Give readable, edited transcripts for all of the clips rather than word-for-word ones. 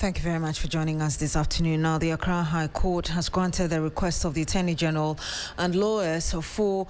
Thank you very much for joining us this afternoon. Now, the Accra High Court has granted the request of the Attorney General and lawyers for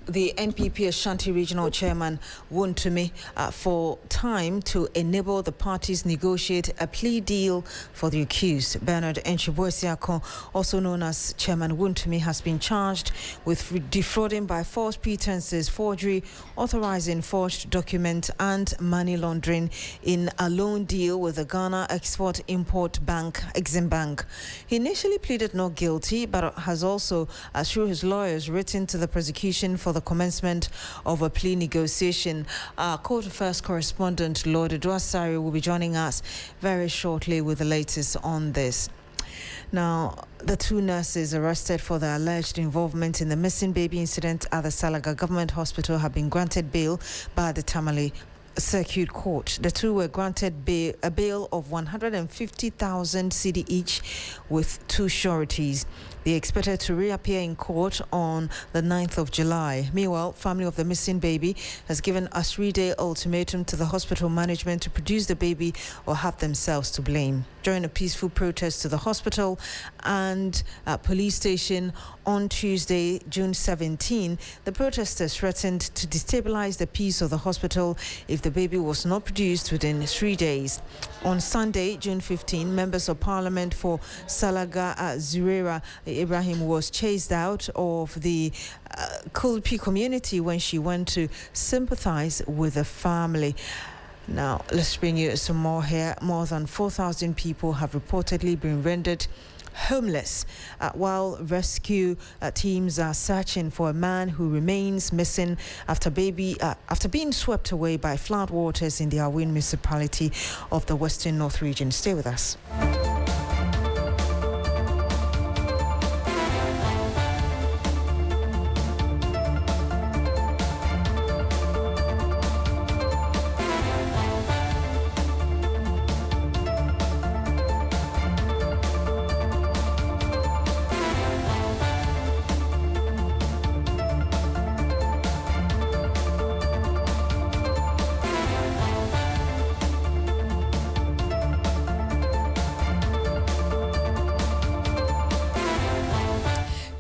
the NPP Ashanti Regional Chairman Wontumi for time to enable the parties negotiate a plea deal for the accused. Antwi Boasiako, also known as Chairman Wontumi, has been charged with defrauding by false pretenses, forgery, authorizing forged documents, and money laundering in a loan deal with the Ghana Export-Import Bank, Eximbank. He initially pleaded not guilty, but has also, through his lawyers, written to the prosecution for the commencement of a plea negotiation. Court Affairs correspondent Lord Eduasari will be joining us very shortly with the latest on this. Now, the two nurses arrested for their alleged involvement in the missing baby incident at the Salaga Government Hospital have been granted bail by the Tamale Circuit Court. The two were granted a bail of 150,000 cedi each with two sureties. They expected to reappear in court on the 9th of July. Meanwhile, family of the missing baby has given a 3-day ultimatum to the hospital management to produce the baby or have themselves to blame. During a peaceful protest to the hospital and police station on Tuesday, June 17, the protesters threatened to destabilize the peace of the hospital if the baby was not produced within 3 days. On Sunday, June 15, members of parliament for Salaga Zurera Ibrahim was chased out of the Kulpi community when she went to sympathize with the family. Now, let's bring you some more here. More than 4,000 people have reportedly been rendered homeless while rescue teams are searching for a man who remains missing after being swept away by floodwaters in the Aowin Municipality of the Western North region. Stay with us.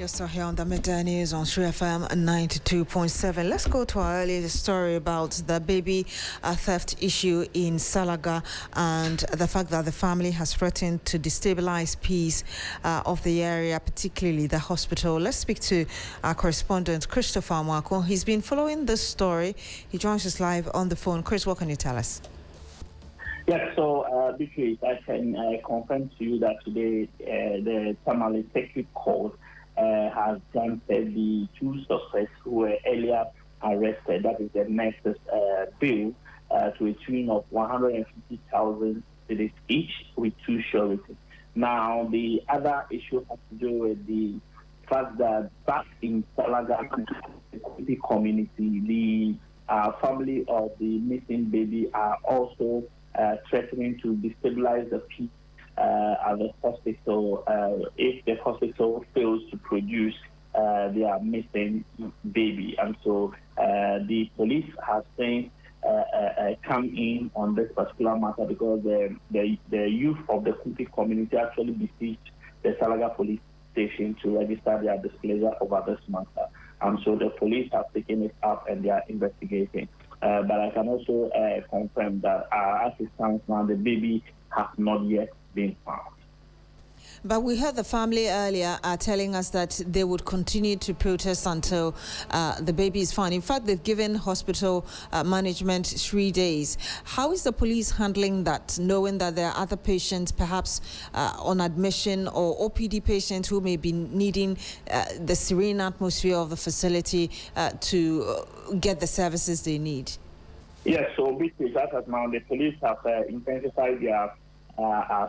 So here on the Midday News on 3FM 92.7. Let's go to our earlier story about the baby theft issue in Salaga and the fact that the family has threatened to destabilize peace of the area, particularly the hospital. Let's speak to our correspondent, Christopher Mwako. He's been following this story. He joins us live on the phone. Chris, what can you tell us? Yes, so Beatrice, I can confirm to you that today the Tamale Circuit Court has granted the two suspects who were earlier arrested, that is the nurses, bill to a tune of 150,000 cedis each with two sureties. Now, the other issue has to do with the fact that back in Salaga community, the family of the missing baby are also threatening to destabilize the peace at the hospital if the hospital fails to produce their missing baby. And so the police have since come in on this particular matter because the youth of the Kuti community actually besieged the Salaga police station to register their displeasure over this matter. And so the police have taken it up and they are investigating. But I can also confirm that as it stands now, the baby has not yet been found. But we heard the family earlier telling us that they would continue to protest until the baby is found. In fact, they've given hospital management 3 days. How is the police handling that, knowing that there are other patients perhaps on admission or OPD patients who may be needing the serene atmosphere of the facility to get the services they need? Yes, so because as now the police have intensified their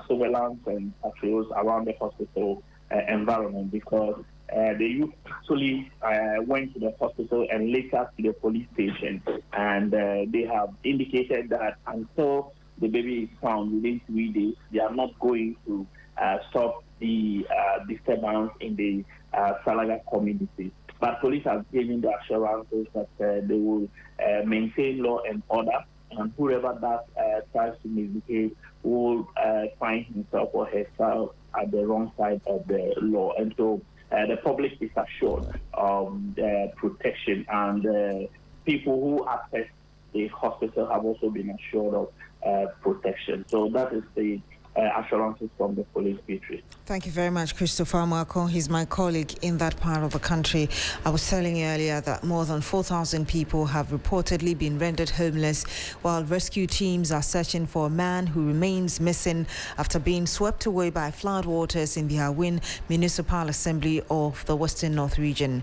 surveillance and patrols around the hospital environment because the youth actually went to the hospital and later to the police station, and they have indicated that until the baby is found within 3 days, they are not going to stop the disturbance in the Salaga community. But police have given the assurances that they will maintain law and order and whoever that tries to misbehave will find himself or herself at the wrong side of the law. And so the public is assured of the protection, and people who access the hospital have also been assured of protection. So that is the assurances from the police, Beatrice. Thank you very much, Christopher Marco. He's my colleague in that part of the country. I was telling you earlier that more than 4,000 people have reportedly been rendered homeless, while rescue teams are searching for a man who remains missing after being swept away by floodwaters in the Aowin Municipal Assembly of the Western North Region.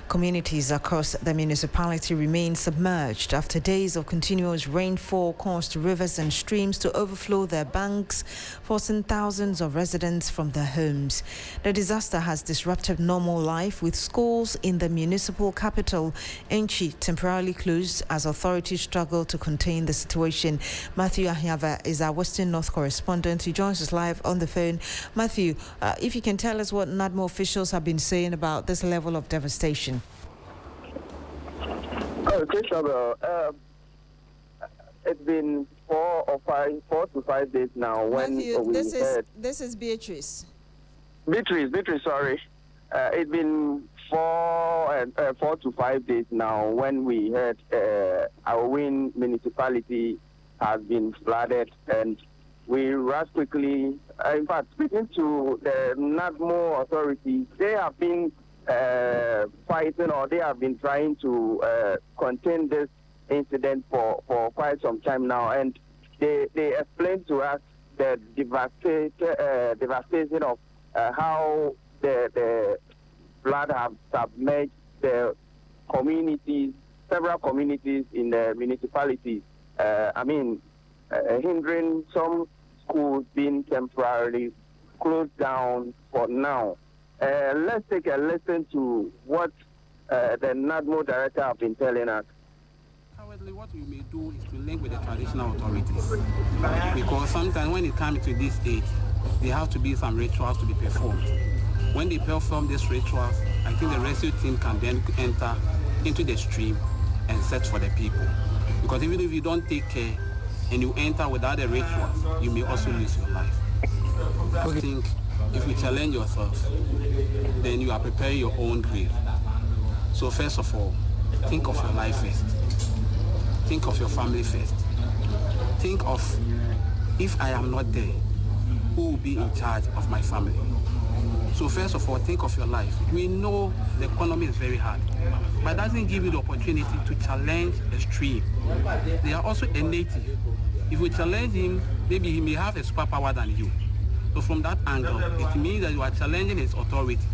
Communities across the municipality remain submerged after days of continuous rainfall caused rivers and streams to overflow their banks, forcing thousands of residents from their homes. The disaster has disrupted normal life, with schools in the municipal capital, Antwi, temporarily closed as authorities struggle to contain the situation. Matthew Ahiava is our Western North correspondent. He joins us live on the phone. Matthew, if you can tell us what NADMO officials have been saying about this level of devastation. Christopher, it's been 4 to 5 days now. Matthew, this is Beatrice. Beatrice, sorry. It's been 4 to 5 days now when we heard Aowin Municipality has been flooded, and we rushed quickly. In fact, speaking to the NADMO authorities, they have been fighting, or they have been trying to contain this incident for quite some time now, and they explained to us the devastation of how the flood have submerged the communities, several communities in the municipality. Hindering some schools being temporarily closed down for now. Let's take a listen to what the NADMO director have been telling us. Currently, what we may do is to link with the traditional authorities, because sometimes when it comes to this age, there have to be some rituals to be performed. When they perform these rituals, I think the rescue team can then enter into the stream and search for the people. Because even if you don't take care and you enter without the rituals, you may also lose your life. I think if you challenge yourself, then you are preparing your own grave. So first of all, think of your life first. Think of your family first. Think of, if I am not there, who will be in charge of my family? So first of all, think of your life. We know the economy is very hard, but it doesn't give you the opportunity to challenge the stream. They are also a native. If you challenge him, maybe he may have a superpower than you. So from that angle, it means that you are challenging his authority.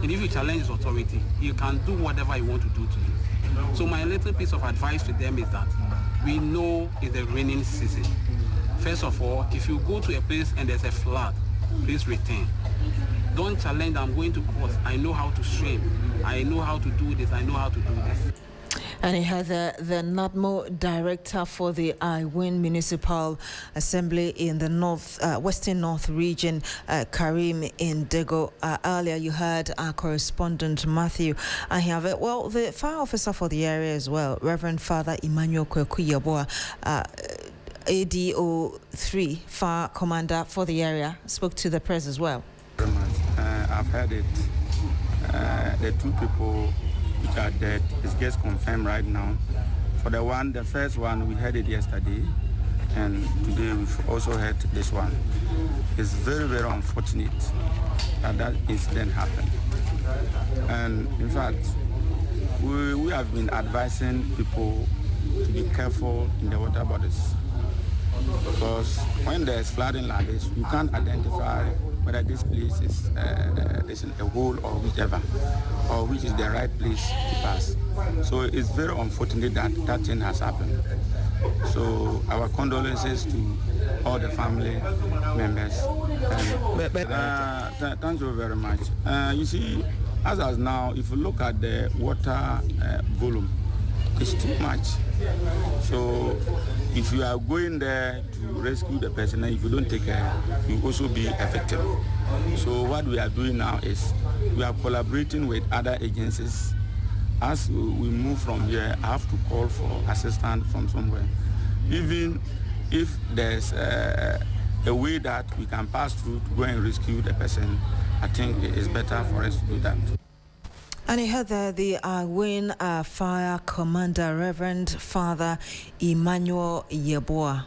And if you challenge his authority, you can do whatever you want to do to him. So my little piece of advice to them is that we know it's the raining season. First of all, if you go to a place and there's a flood, please return. Don't challenge, I'm going to cross. I know how to swim. I know how to do this. I know how to do this. And he had the NADMO director for the Aowin Municipal Assembly in the Western North region, Karim Indego. Earlier you heard our correspondent Matthew Ahiave. Well, the fire officer for the area as well, Reverend Father Emmanuel Kwekuyaboa, ADO3 fire commander for the area, spoke to the press as well. Very much. I've heard it. The 2 people which are dead is just confirmed right now. For the first one, we heard it yesterday, and today we've also heard this one. It's very, very unfortunate that incident happened. And in fact, we have been advising people to be careful in the water bodies, because when there's flooding like this, you can't identify whether this place is a hole or whichever, or which is the right place to pass. So it's very unfortunate that that thing has happened. So our condolences to all the family members. Thank you very much. You see, as of now, if you look at the water volume, it's too much. So if you are going there to rescue the person, and if you don't take care, you also be affected. So what we are doing now is we are collaborating with other agencies. As we move from here, I have to call for assistance from somewhere. even if there's a way that we can pass through to go and rescue the person, I think it's better for us to do that. And you heard there the Aowin Fire Commander, Reverend Father Emmanuel Yeboah.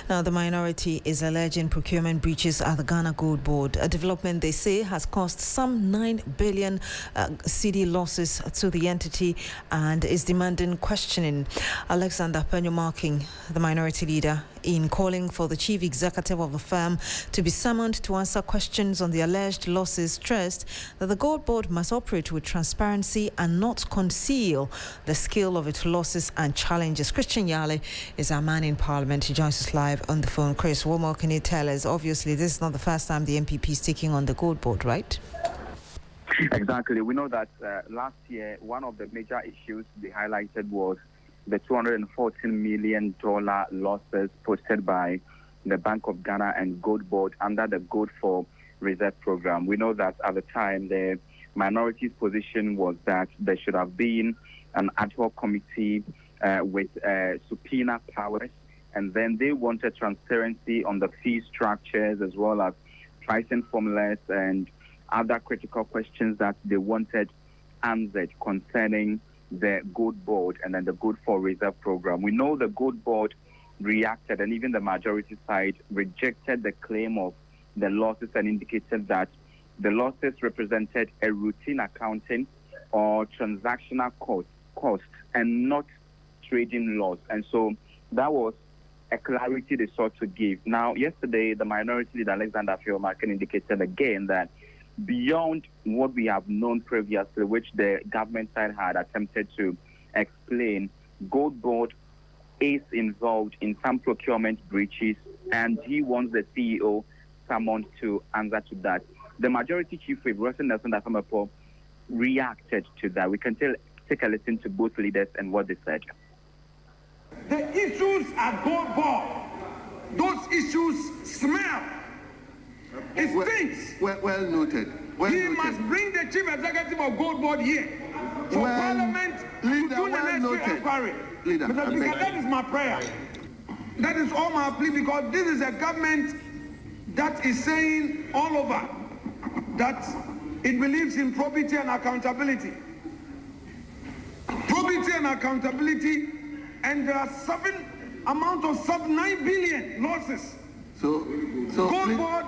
Now, the minority is alleging procurement breaches at the Ghana Gold Board, a development they say has cost some 9 billion cedi losses to the entity and is demanding questioning. Alexander Penyomarking, the minority leader, in calling for the chief executive of the firm to be summoned to answer questions on the alleged losses, stressed that the Gold Board must operate with transparency and not conceal the scale of its losses and challenges. Christian Yale is our man in Parliament. He joins us live on the phone. Chris, what more can you tell us? Obviously, this is not the first time the NPP is taking on the Gold Board, right? Exactly. We know that last year, one of the major issues they highlighted was the $214 million losses posted by the Bank of Ghana and Gold Board under the Gold for Reserve program. We know that at the time, the minority's position was that there should have been an ad hoc committee with subpoena powers, and then they wanted transparency on the fee structures as well as pricing formulas and other critical questions that they wanted answered concerning the Gold Board and then the Gold for Reserve program. We know the Gold Board reacted, and even the majority side rejected the claim of the losses and indicated that the losses represented a routine accounting or transactional cost and not trading loss. And so that was a clarity they sought to give. Now, yesterday, the minority leader, Alexander Penyomarking, indicated again that beyond what we have known previously, which the government side had attempted to explain, Gold Board is involved in some procurement breaches, and he wants the CEO summoned to answer to that. The majority chief whip, Russell Nelson Dafamapo, reacted to that. We can take a listen to both leaders and what they said. The issues at Gold Board, those issues smell. It stinks. Well noted. He must bring the chief executive of Gold Board here for Parliament to do the necessary inquiry. Mr. Speaker, that is my prayer. That is all my plea, because this is a government that is saying all over that it believes in probity and accountability. Probity and accountability, and there are 9 billion losses. So Gold Board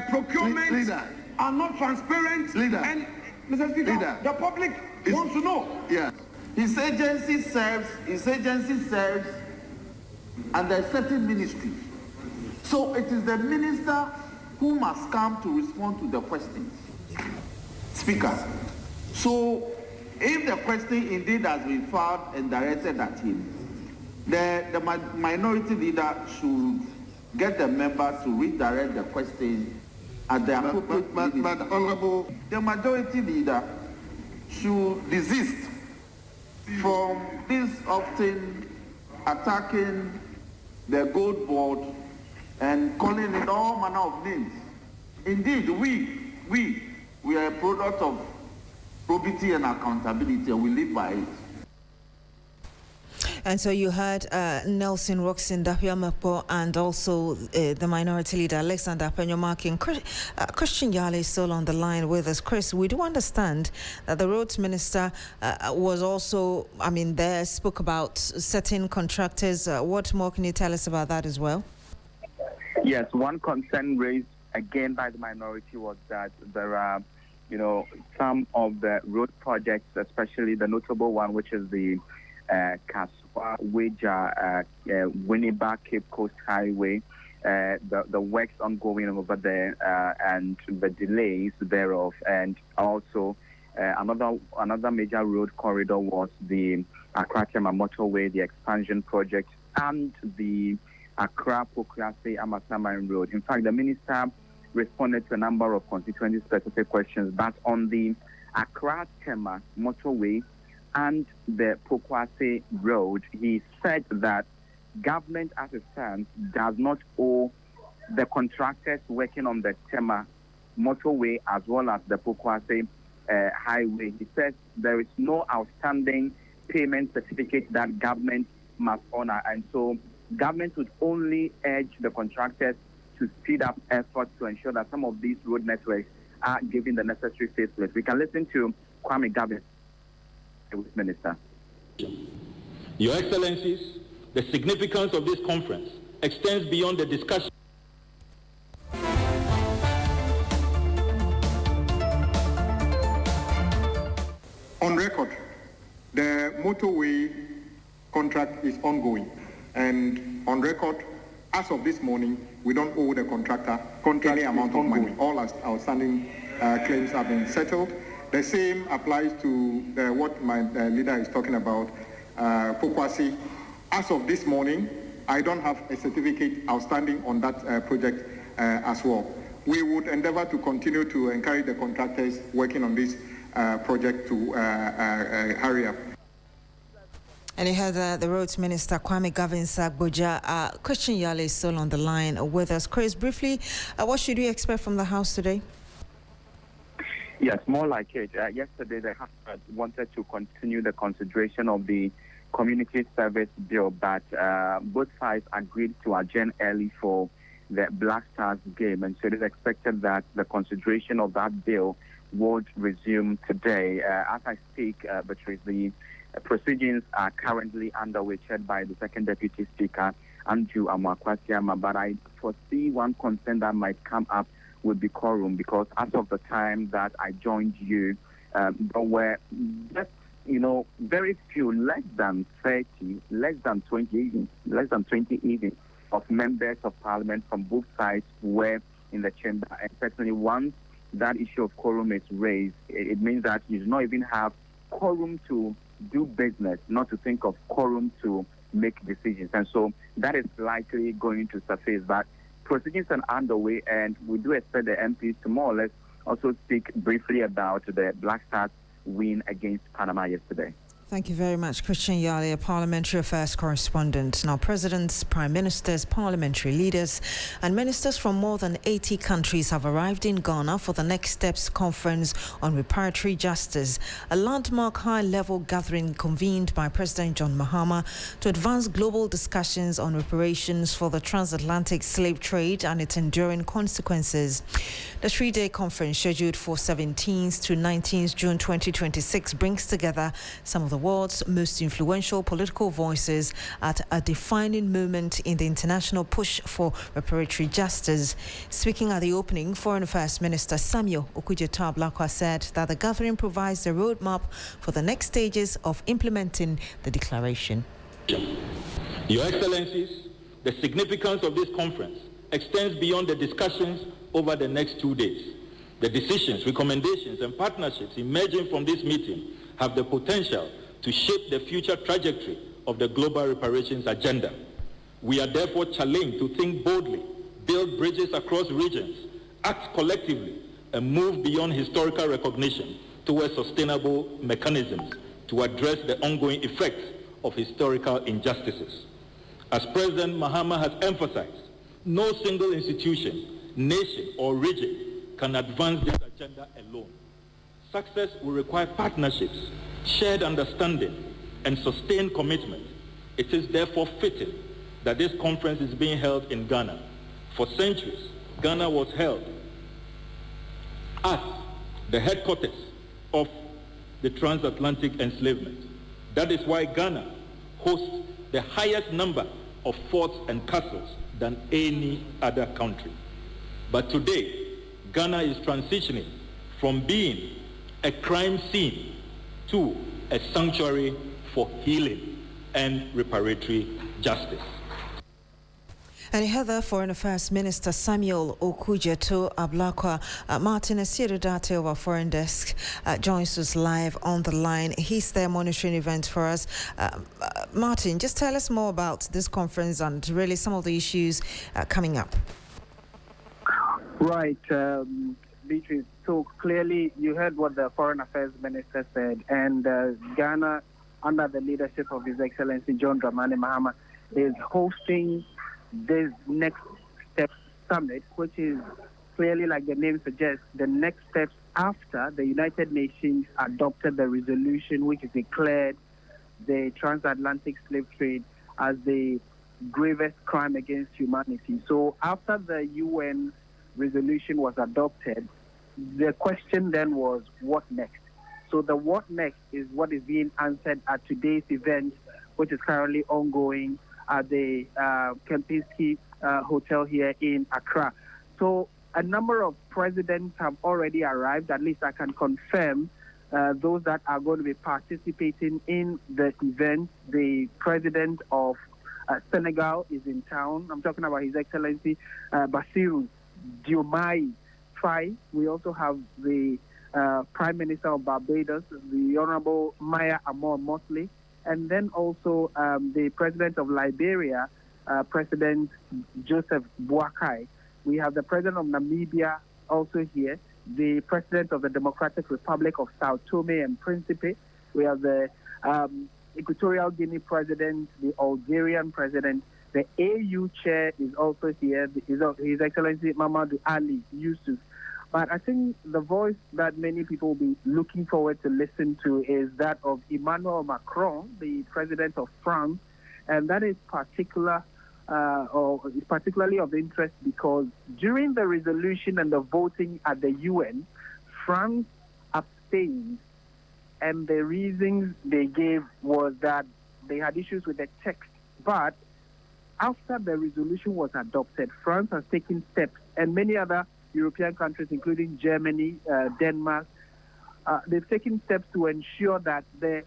procurement are not transparent, and Mr. Speaker, the public wants to know. Yeah. His agency serves under a certain ministry. So it is the minister who must come to respond to the questions. Speaker, so if the question indeed has been filed and directed at him, the minority leader should get the member to redirect the question at the appropriate ministry. But Honorable, the majority leader should desist from this often attacking the Gold Board and calling it all manner of names. Indeed, we are a product of probity and accountability, and we live by it. And so you heard Nelson Roxon Dapiamapo and also the minority leader Alexander Penyomarking. Christian Yale is still on the line with us. Chris, we do understand that the roads minister was also, there, spoke about certain contractors. What more can you tell us about that as well? Yes, one concern raised again by the minority was that there are, some of the road projects, especially the notable one, which is the Kaswa, Wija, Winneba, Cape Coast Highway, the works ongoing over there and the delays thereof, and also another major road corridor was the Accra motorway, the expansion project, and the Accra Pokrase Amasaman Road. In fact, the minister responded to a number of constituency-specific questions, but on the Accra Tema motorway and the Pokwase Road, he said that government as it stands does not owe the contractors working on the Tema motorway as well as the Pokwase highway. He says there is no outstanding payment certificate that government must honor. And so government would only urge the contractors to speed up efforts to ensure that some of these road networks are given the necessary facelift. We can listen to Kwame Gavin, Minister. Your Excellencies, the significance of this conference extends beyond the discussion. On record, the motorway contract is ongoing, and on record, as of this morning, we don't owe the contractor any amount of money. All outstanding claims have been settled. The same applies to what my leader is talking about, Pokwasi. As of this morning, I don't have a certificate outstanding on that project as well. We would endeavor to continue to encourage the contractors working on this project to hurry up. And you heard the Roads Minister, Kwame Gavin-Sagboja. Christian Yale is still on the line with us. Chris, briefly, what should we expect from the House today? Yes, more like it. Yesterday, the House wanted to continue the consideration of the Community Service Bill, but both sides agreed to adjourn early for the Black Stars game, and so it is expected that the consideration of that bill would resume today. As I speak, Beatrice, the proceedings are currently underway, chaired by the Second Deputy Speaker, Antwi Boasiako, but I foresee one concern that might come up would be quorum, because as of the time that I joined you, there were just, very few, less than 30, less than 20 even, of members of Parliament from both sides were in the chamber. And certainly once that issue of quorum is raised, it means that you do not even have quorum to do business, not to think of quorum to make decisions. And so that is likely going to surface. But proceedings are underway, and we do expect the MPs to more or less also speak briefly about the Black Stars win against Panama yesterday. Thank you very much, Christian Yale, a parliamentary affairs correspondent. Now, presidents, prime ministers, parliamentary leaders, and ministers from more than 80 countries have arrived in Ghana for the Next Steps Conference on Reparatory Justice, a landmark high-level gathering convened by President John Mahama to advance global discussions on reparations for the transatlantic slave trade and its enduring consequences. The three-day conference, scheduled for 17th to 19th June 2026, brings together some of the world's most influential political voices at a defining moment in the international push for reparatory justice. Speaking at the opening, Foreign Affairs Minister Samuel Okudzeto-Ablakwa said that the gathering provides a roadmap for the next stages of implementing the declaration. Your Excellencies, the significance of this conference extends beyond the discussions over the next 2 days. The decisions, recommendations, and partnerships emerging from this meeting have the potential to shape the future trajectory of the global reparations agenda. We are therefore challenged to think boldly, build bridges across regions, act collectively, and move beyond historical recognition towards sustainable mechanisms to address the ongoing effects of historical injustices. As President Mahama has emphasized, no single institution, nation, or region can advance this agenda alone. Success will require partnerships, shared understanding, and sustained commitment. It is therefore fitting that this conference is being held in Ghana. For centuries, Ghana was held as the headquarters of the transatlantic enslavement. That is why Ghana hosts the highest number of forts and castles than any other country. But today, Ghana is transitioning from being a crime scene to a sanctuary for healing and reparatory justice. And Heather, Foreign Affairs Minister Samuel Okudzeto-Ablakwa. Martin Asierodate of our Foreign Desk joins us live on the line. He's there monitoring events for us. Martin, just tell us more about this conference and really some of the issues coming up. Right, Beatrice. So clearly you heard what the Foreign Affairs Minister said, and Ghana, under the leadership of His Excellency John Dramani Mahama, is hosting this Next Steps Summit, which is clearly, like the name suggests, the next steps after the United Nations adopted the resolution which declared the transatlantic slave trade as the gravest crime against humanity. So after the UN resolution was adopted, the question then was, what next? So the what next is what is being answered at today's event, which is currently ongoing at the Kempinski Hotel here in Accra. So a number of presidents have already arrived. At least I can confirm those that are going to be participating in the event. The president of Senegal is in town. I'm talking about His Excellency Bassirou Diomaye Faye. We also have the Prime Minister of Barbados, the Honorable Maya Amor Motley, and then also the President of Liberia, President Joseph Boakai. We have the President of Namibia also here, the President of the Democratic Republic of Sao Tome and Principe. We have the Equatorial Guinea President, the Algerian President. The AU Chair is also here, His Excellency Mamadou Ali Yusuf. But I think the voice that many people will be looking forward to listen to is that of Emmanuel Macron, the President of France, and that is particularly of interest because during the resolution and the voting at the UN, France abstained, and the reasons they gave was that they had issues with the text. But after the resolution was adopted, France has taken steps, and many other European countries, including Germany, Denmark, they've taken steps to ensure that the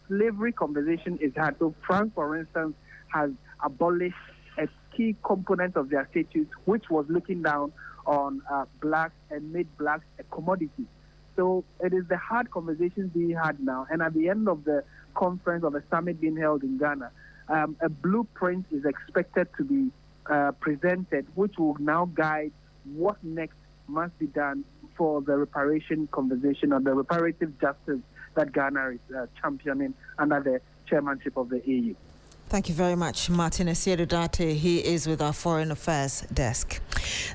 slavery conversation is had. So France, for instance, has abolished a key component of their statutes, which was looking down on blacks and made blacks a commodity. So it is the hard conversations being had now. And at the end of the conference or the summit being held in Ghana, a blueprint is expected to be presented, which will now guide what next must be done for the reparation conversation or the reparative justice that Ghana is championing under the chairmanship of the AU. Thank you very much, Martin Esierudate. He is with our Foreign Affairs desk.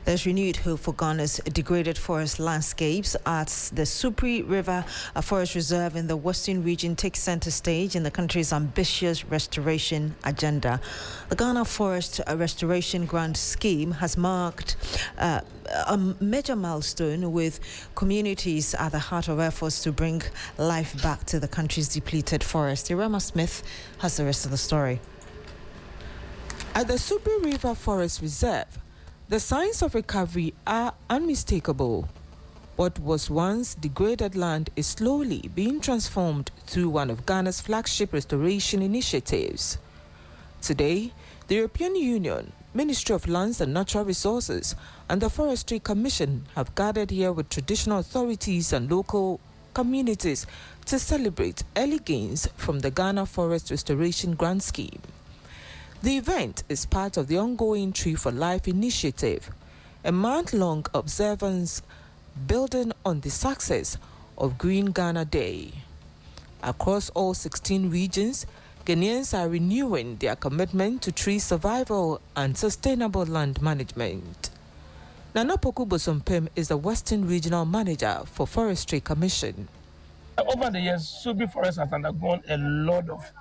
There's renewed hope for Ghana's degraded forest landscapes as the Supri River Forest Reserve in the Western region takes center stage in the country's ambitious restoration agenda. The Ghana Forest Restoration Grant Scheme has marked a major milestone with communities at the heart of efforts to bring life back to the country's depleted forest. Irema Smith has the rest of the story. At the Supri River Forest Reserve, the signs of recovery are unmistakable. What was once degraded land is slowly being transformed through one of Ghana's flagship restoration initiatives. Today, the European Union, Ministry of Lands and Natural Resources, and the Forestry Commission have gathered here with traditional authorities and local communities to celebrate early gains from the Ghana Forest Restoration Grant Scheme. The event is part of the ongoing Tree for Life initiative, a month-long observance building on the success of Green Ghana Day. Across all 16 regions, Ghanaians are renewing their commitment to tree survival and sustainable land management. Nana Poku Bosompem is the Western Regional Manager for Forestry Commission. Over the years, Supri Forest has undergone a lot of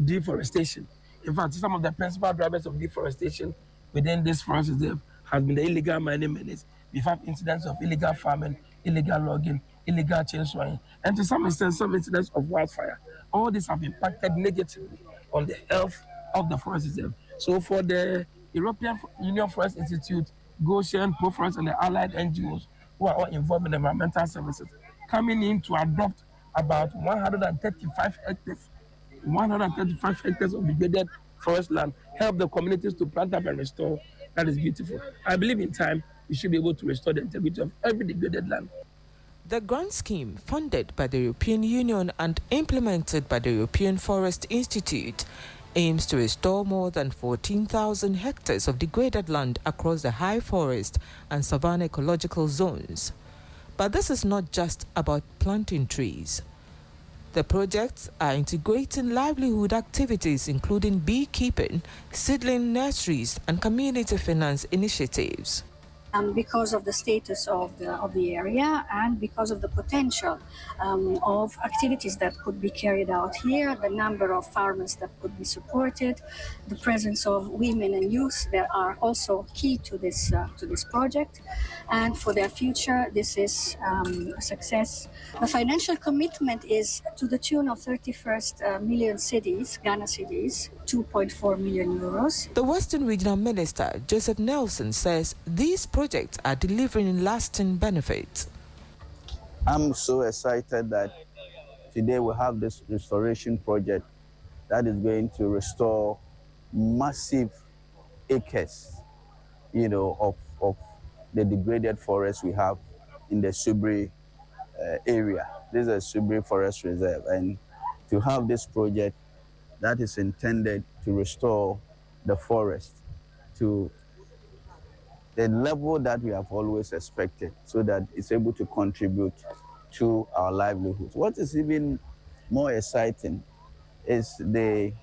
deforestation. In fact, some of the principal drivers of deforestation within this forest reserve has been the illegal mining menace. We've had incidents of illegal farming, illegal logging, illegal chainsawing, and to some extent, some incidents of wildfire. All these have impacted negatively on the health of the forest reserve. So for the European Union Forest Institute, Goshen, ProForest, and the allied NGOs who are all involved in environmental services, coming in to adopt about 135 hectares of degraded forest land, help the communities to plant up and restore. That is beautiful. I believe in time we should be able to restore the integrity of every degraded land. The grant scheme, funded by the European Union and implemented by the European Forest Institute, aims to restore more than 14,000 hectares of degraded land across the high forest and savanna ecological zones. But this is not just about planting trees. The projects are integrating livelihood activities including beekeeping, seedling nurseries, and community finance initiatives. because of the status of the area and because of the potential of activities that could be carried out here, the number of farmers that could be supported, the presence of women and youth that are also key to this project. And for their future, this is a success. The financial commitment is to the tune of 31st million cedis, Ghana cedis, 2.4 million euros. The Western Regional Minister, Joseph Nelson, says these projects are delivering lasting benefits. I'm so excited that today we have this restoration project that is going to restore massive acres, of the degraded forest we have in the Subri area. This is a Subri Forest Reserve, and to have this project that is intended to restore the forest to the level that we have always expected, so that it's able to contribute to our livelihoods. What is even more exciting is the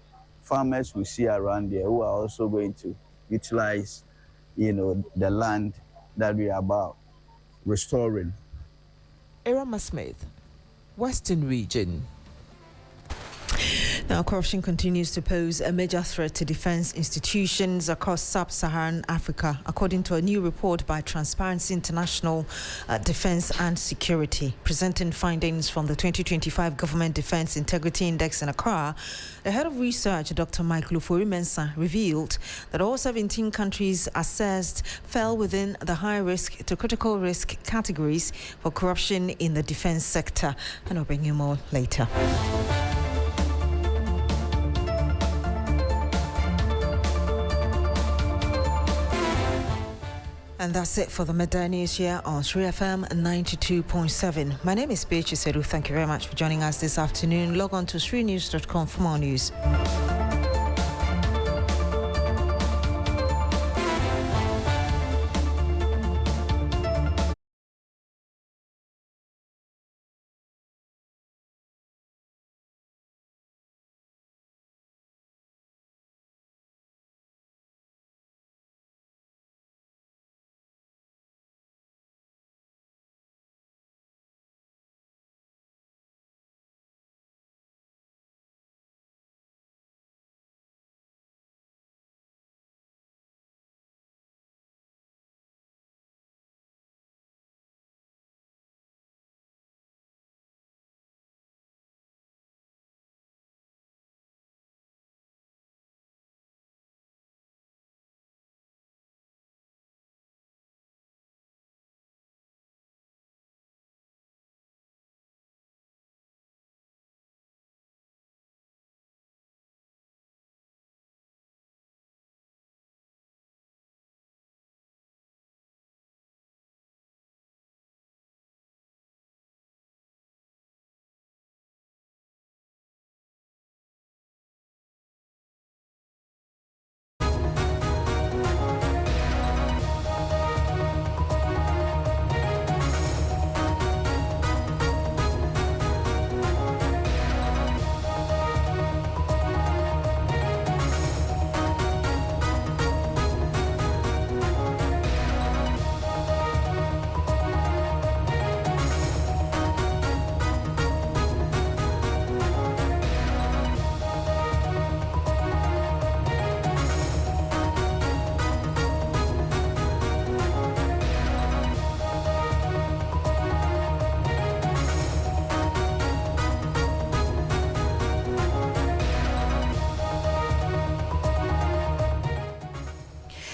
farmers we see around here who are also going to utilize, the land that we are about restoring. Irama Smith, Western Region. Now, corruption continues to pose a major threat to defense institutions across sub-Saharan Africa, according to a new report by Transparency International Defense and Security. Presenting findings from the 2025 Government Defense Integrity Index in Accra, the head of research, Dr. Mike Lufori-Mensah, revealed that all 17 countries assessed fell within the high-risk to critical risk categories for corruption in the defense sector. And I'll bring you more later. And that's it for the Midday News here on 3FM 92.7. My name is Beatrice Adu. Thank you very much for joining us this afternoon. Log on to 3news.com for more news.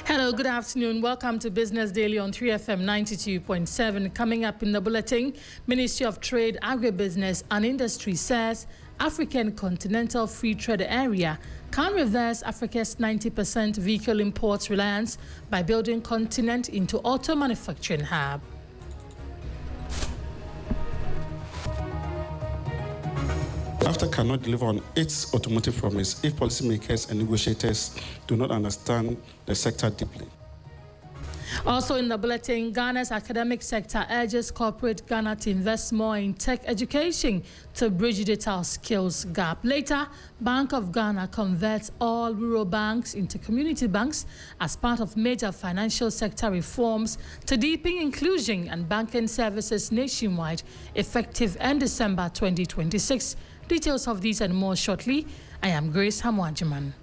Hello, good afternoon. Welcome to Business Daily on 3FM 92.7. Coming up in the bulletin, Ministry of Trade, Agribusiness and Industry says African Continental Free Trade Area can reverse Africa's 90% vehicle imports reliance by building continent into auto manufacturing hub. NAFTA cannot deliver on its automotive promise if policymakers and negotiators do not understand the sector deeply. Also in the bulletin, Ghana's academic sector urges corporate Ghana to invest more in tech education to bridge digital skills gap. Later, Bank of Ghana converts all rural banks into community banks as part of major financial sector reforms to deepen inclusion and banking services nationwide, effective end December 2026. Details of these and more shortly. I am Grace Hamwajiman.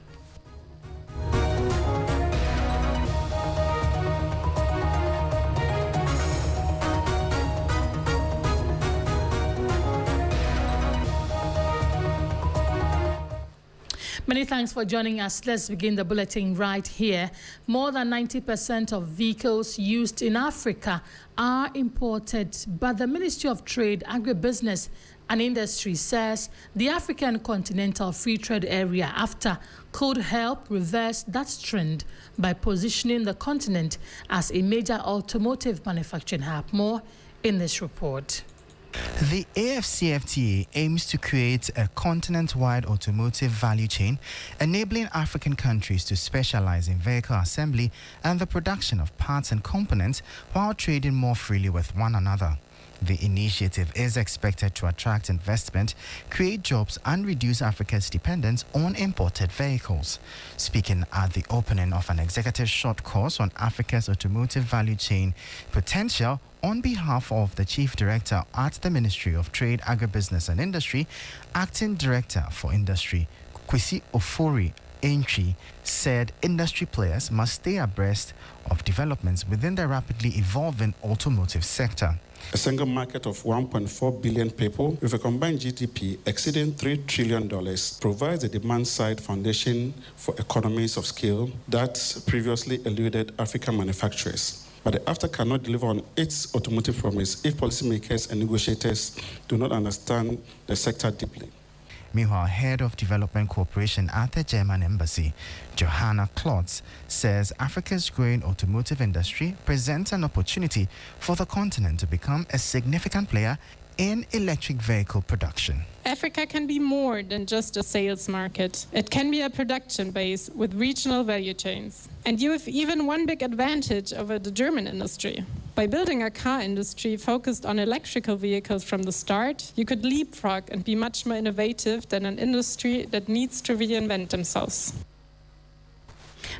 Many thanks for joining us. Let's begin the bulletin right here. More than 90% of vehicles used in Africa are imported, but the Ministry of Trade, Agribusiness and Industry says the African Continental Free Trade Area (AfTA) could help reverse that trend by positioning the continent as a major automotive manufacturing hub. More in this report. The AFCFTA aims to create a continent-wide automotive value chain, enabling African countries to specialize in vehicle assembly and the production of parts and components while trading more freely with one another. The initiative is expected to attract investment, create jobs, and reduce Africa's dependence on imported vehicles. Speaking at the opening of an executive short course on Africa's automotive value chain potential, on behalf of the Chief Director at the Ministry of Trade, Agribusiness and Industry, Acting Director for Industry, Kwesi Ofori Antwi, said industry players must stay abreast of developments within the rapidly evolving automotive sector. A single market of 1.4 billion people with a combined GDP exceeding $3 trillion provides a demand-side foundation for economies of scale that previously eluded African manufacturers. But the AfTA cannot deliver on its automotive promise if policymakers and negotiators do not understand the sector deeply. Meanwhile, Head of Development Cooperation at the German Embassy, Johanna Klotz, says Africa's growing automotive industry presents an opportunity for the continent to become a significant player in electric vehicle production. Africa can be more than just a sales market. It can be a production base with regional value chains. And you have even one big advantage over the German industry. By building a car industry focused on electrical vehicles from the start, you could leapfrog and be much more innovative than an industry that needs to reinvent themselves.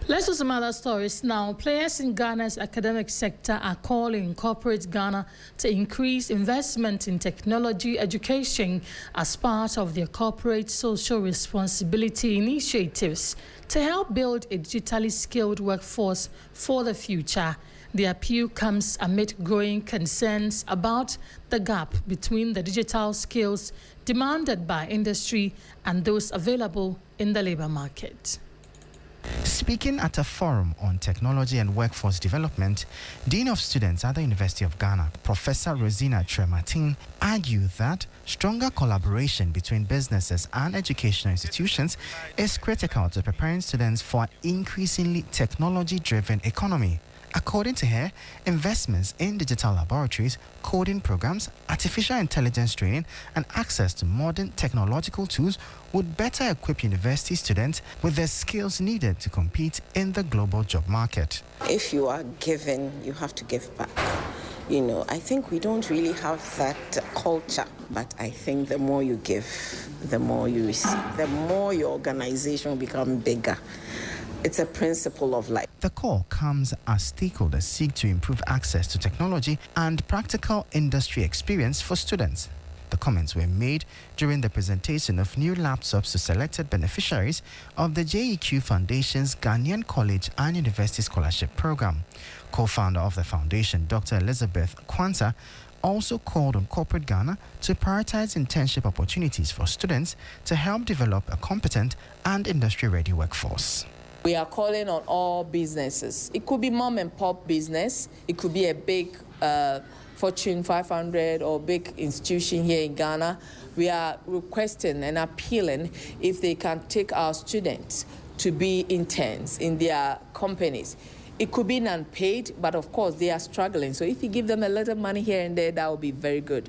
Let's do some other stories now. Players in Ghana's academic sector are calling corporate Ghana to increase investment in technology education as part of their corporate social responsibility initiatives to help build a digitally skilled workforce for the future. The appeal comes amid growing concerns about the gap between the digital skills demanded by industry and those available in the labor market. Speaking at a forum on technology and workforce development, Dean of Students at the University of Ghana, Professor Rosina Tremartin, argued that stronger collaboration between businesses and educational institutions is critical to preparing students for an increasingly technology-driven economy. According to her, investments in digital laboratories, coding programs, artificial intelligence training, and access to modern technological tools would better equip university students with the skills needed to compete in the global job market. If you are given, you have to give back. You know, I think we don't really have that culture, but I think the more you give, the more you receive, the more your organization will become bigger. It's a principle of life. The call comes as stakeholders seek to improve access to technology and practical industry experience for students. The comments were made during the presentation of new laptops to selected beneficiaries of the JEQ Foundation's Ghanaian College and University Scholarship Program. Co-founder of the foundation, Dr. Elizabeth Kwanta, also called on corporate Ghana to prioritize internship opportunities for students to help develop a competent and industry-ready workforce. We are calling on all businesses. It could be mom and pop business. It could be a big Fortune 500 or big institution here in Ghana. We are requesting and appealing if they can take our students to be interns in their companies. It could be non-paid, but of course they are struggling. So if you give them a little money here and there, that would be very good.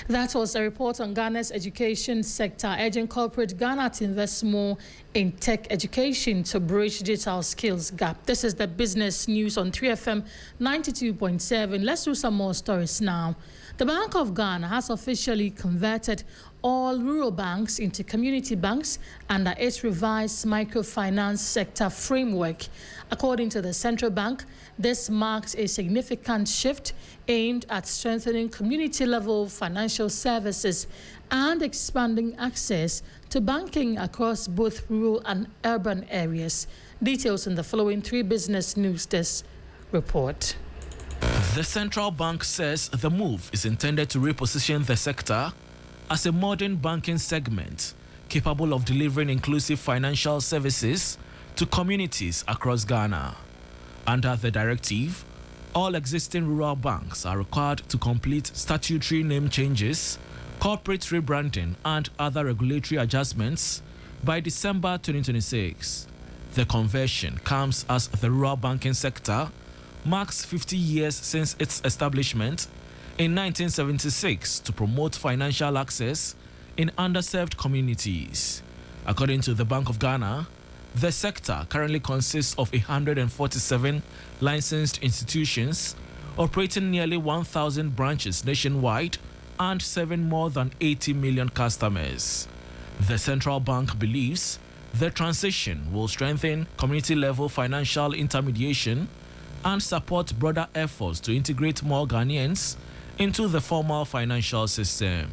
That was a report on Ghana's education sector, urging corporate Ghana to invest more in tech education to bridge digital skills gap. This is the business news on 3FM 92.7. Let's do some more stories now. The Bank of Ghana has officially converted all rural banks into community banks under its revised microfinance sector framework. According to the central bank, this marks a significant shift aimed at strengthening community-level financial services and expanding access to banking across both rural and urban areas. Details in the following 3 Business News Desk report. The central bank says the move is intended to reposition the sector as a modern banking segment capable of delivering inclusive financial services to communities across Ghana. Under the directive, all existing rural banks are required to complete statutory name changes, corporate rebranding, and other regulatory adjustments by December 2026. The conversion comes as the rural banking sector marks 50 years since its establishment in 1976 to promote financial access in underserved communities. According to the Bank of Ghana, the sector currently consists of 147 licensed institutions operating nearly 1,000 branches nationwide and serving more than 80 million customers. The central bank believes the transition will strengthen community-level financial intermediation and support broader efforts to integrate more Ghanaians into the formal financial system.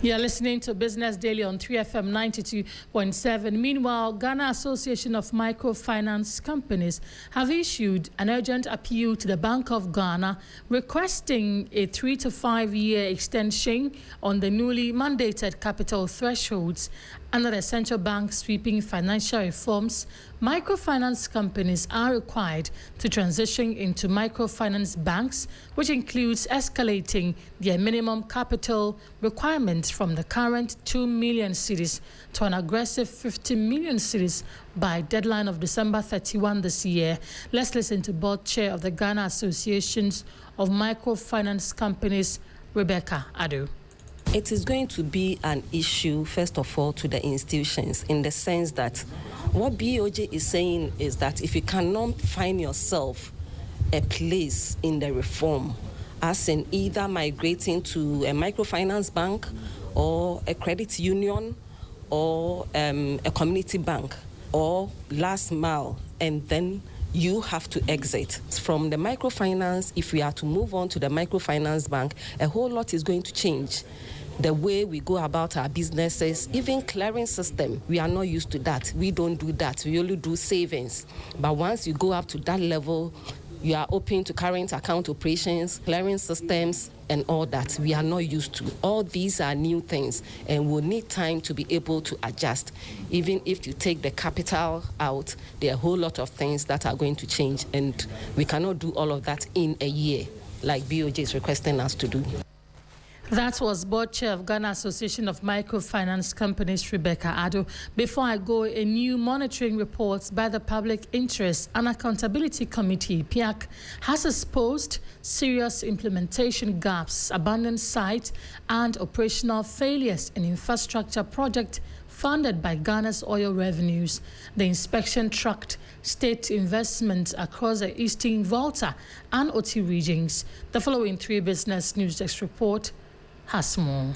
You're listening to Business Daily on 3FM 92.7. Meanwhile, Ghana Association of Microfinance Companies have issued an urgent appeal to the Bank of Ghana requesting a 3 to 5 year extension on the newly mandated capital thresholds. Under the central bank sweeping financial reforms, microfinance companies are required to transition into microfinance banks, which includes escalating their minimum capital requirements from the current 2 million cedis to an aggressive 50 million cedis by deadline of December 31 this year. Let's listen to board chair of the Ghana Associations of Microfinance Companies, Rebecca Adu. It is going to be an issue, first of all, to the institutions, in the sense that what BOJ is saying is that if you cannot find yourself a place in the reform, as in either migrating to a microfinance bank or a credit union or a community bank or last mile, and then you have to exit from the microfinance. If we are to move on to the microfinance bank, a whole lot is going to change. The way we go about our businesses, even clearing system, we are not used to that. We don't do that. We only do savings. But once you go up to that level, you are open to current account operations, clearing systems, and all that. We are not used to. All these are new things, and we'll need time to be able to adjust. Even if you take the capital out, there are a whole lot of things that are going to change, and we cannot do all of that in a year, like BOJ is requesting us to do. That was board chair of Ghana Association of Microfinance Companies, Rebecca Adu. Before I go, a new monitoring report by the Public Interest and Accountability Committee, PIAC, has exposed serious implementation gaps, abandoned sites, and operational failures in infrastructure projects funded by Ghana's oil revenues. The inspection tracked state investments across the Eastern Volta and Oti regions. The following 3 Business News Desk report has more.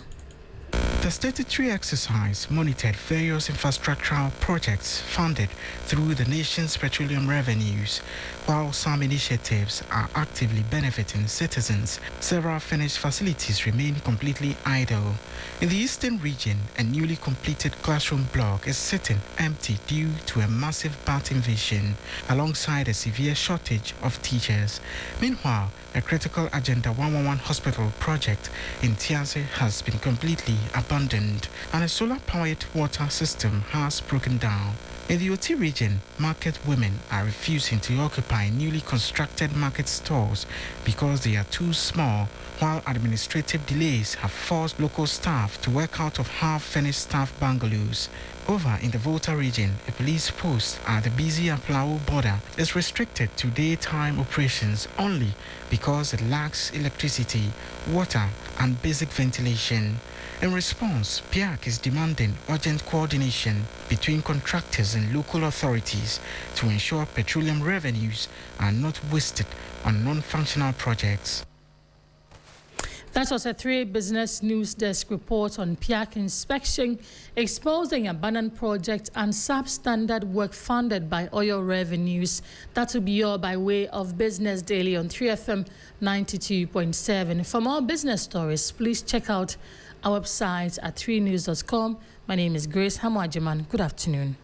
The statutory exercise monitored various infrastructural projects funded through the nation's petroleum revenues. While some initiatives are actively benefiting citizens, several finished facilities remain completely idle. In the eastern region, a newly completed classroom block is sitting empty due to a massive bat invasion, alongside a severe shortage of teachers. Meanwhile, a critical Agenda 111 hospital project in Tiase has been completely abandoned, and a solar-powered water system has broken down. In the Oti region, market women are refusing to occupy newly constructed market stores because they are too small, while administrative delays have forced local staff to work out of half-finished staff bungalows. Over in the Volta region, a police post at the busy Aplao border is restricted to daytime operations only because it lacks electricity, water, and basic ventilation. In response, PIAC is demanding urgent coordination between contractors and local authorities to ensure petroleum revenues are not wasted on non-functional projects. That was a 3 Business News Desk report on PIAC inspection, exposing abandoned project and substandard work funded by oil revenues. That will be all by way of Business Daily on 3FM 92.7. For more business stories, please check out our website at 3news.com. My name is Grace Hamwajiman. Good afternoon.